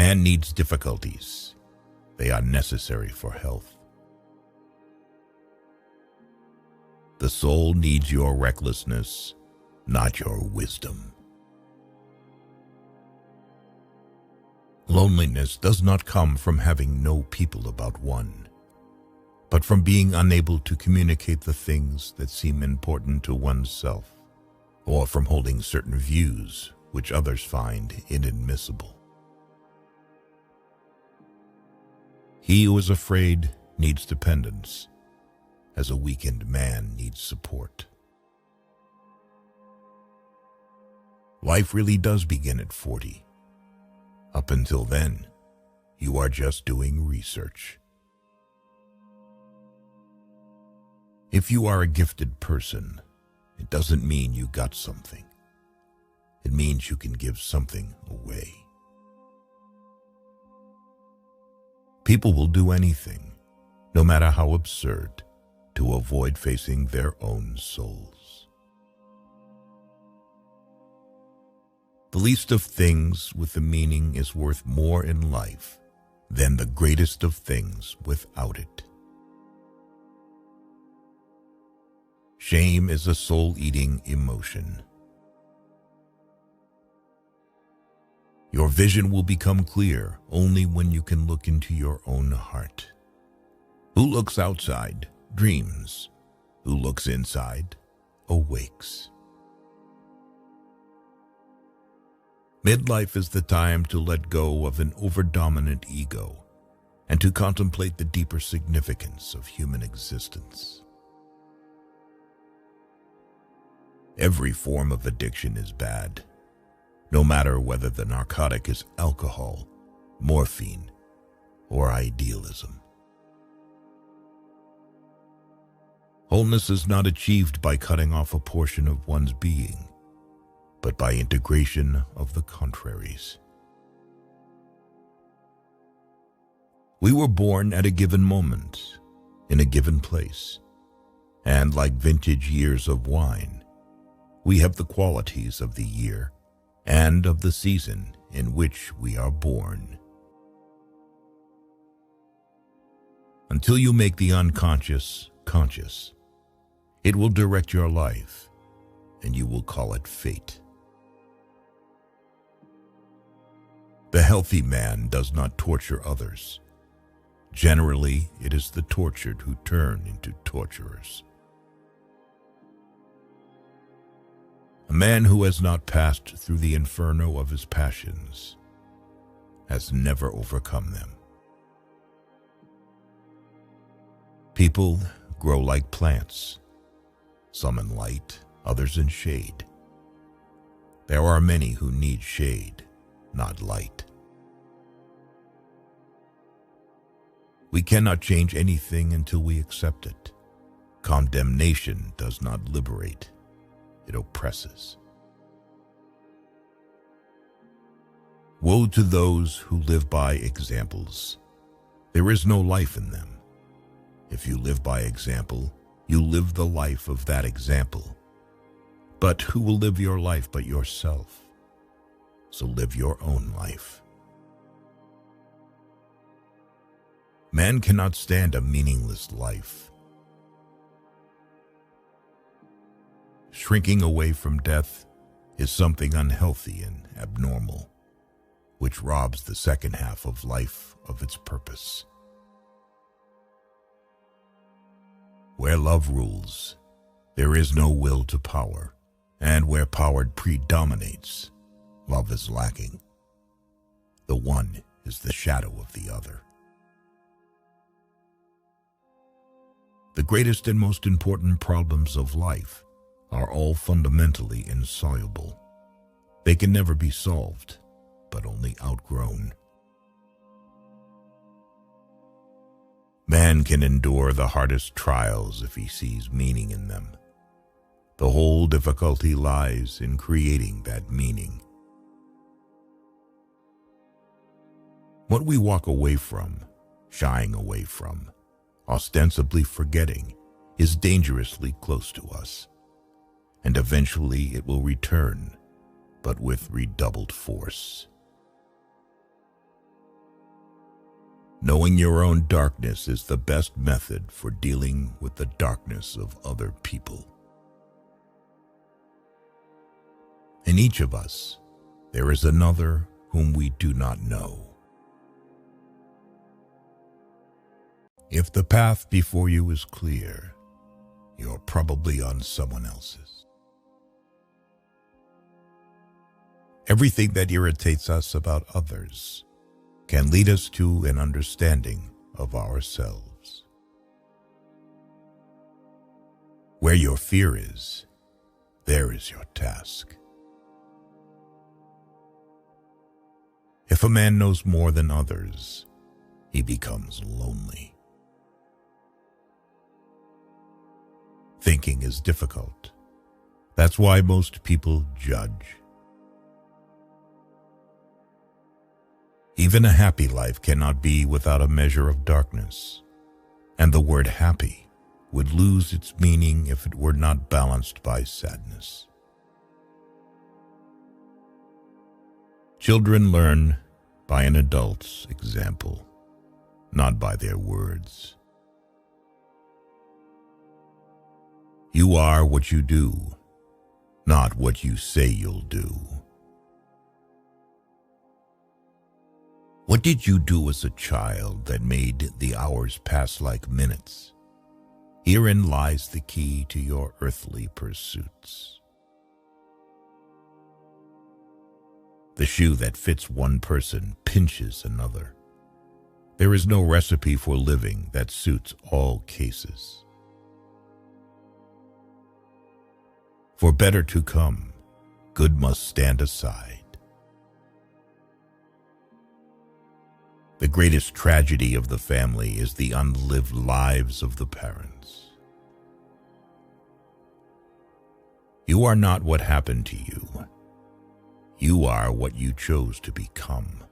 Man needs difficulties. They are necessary for health. The soul needs your recklessness, not your wisdom. Loneliness does not come from having no people about one, but from being unable to communicate the things that seem important to oneself, or from holding certain views which others find inadmissible. He who is afraid needs dependence, as a weakened man needs support. Life really does begin at 40. Up until then, you are just doing research. If you are a gifted person, it doesn't mean you got something. It means you can give something away. People will do anything, no matter how absurd, to avoid facing their own souls. The least of things with a meaning is worth more in life than the greatest of things without it. Shame is a soul-eating emotion. Your vision will become clear only when you can look into your own heart. Who looks outside dreams. Who looks inside awakes. Midlife is the time to let go of an overdominant ego and to contemplate the deeper significance of human existence. Every form of addiction is bad, no matter whether the narcotic is alcohol, morphine, or idealism. Wholeness is not achieved by cutting off a portion of one's being, but by integration of the contraries. We were born at a given moment, in a given place, and like vintage years of wine, we have the qualities of the year and of the season in which we are born. Until you make the unconscious conscious, it will direct your life, and you will call it fate. The healthy man does not torture others. Generally, it is the tortured who turn into torturers. A man who has not passed through the inferno of his passions has never overcome them. People grow like plants, some in light, others in shade. There are many who need shade, not light. We cannot change anything until we accept it. Condemnation does not liberate, it oppresses. Woe to those who live by examples. There is no life in them. If you live by example, you live the life of that example. But who will live your life but yourself? So live your own life. Man cannot stand a meaningless life. Shrinking away from death is something unhealthy and abnormal, which robs the second half of life of its purpose. Where love rules, there is no will to power, and where power predominates, love is lacking. The one is the shadow of the other. The greatest and most important problems of life are all fundamentally insoluble. They can never be solved, but only outgrown. Man can endure the hardest trials if he sees meaning in them. The whole difficulty lies in creating that meaning. What we walk away from, shying away from, ostensibly forgetting, is dangerously close to us, and eventually it will return, but with redoubled force. Knowing your own darkness is the best method for dealing with the darkness of other people. In each of us, there is another whom we do not know. If the path before you is clear, you're probably on someone else's. Everything that irritates us about others can lead us to an understanding of ourselves. Where your fear is, there is your task. If a man knows more than others, he becomes lonely. Thinking is difficult. That's why most people judge. Even a happy life cannot be without a measure of darkness, and the word happy would lose its meaning if it were not balanced by sadness. Children learn by an adult's example, not by their words. You are what you do, not what you say you'll do. What did you do as a child that made the hours pass like minutes? Herein lies the key to your earthly pursuits. The shoe that fits one person pinches another. There is no recipe for living that suits all cases. For better to come, good must stand aside. The greatest tragedy of the family is the unlived lives of the parents. You are not what happened to you. You are what you chose to become.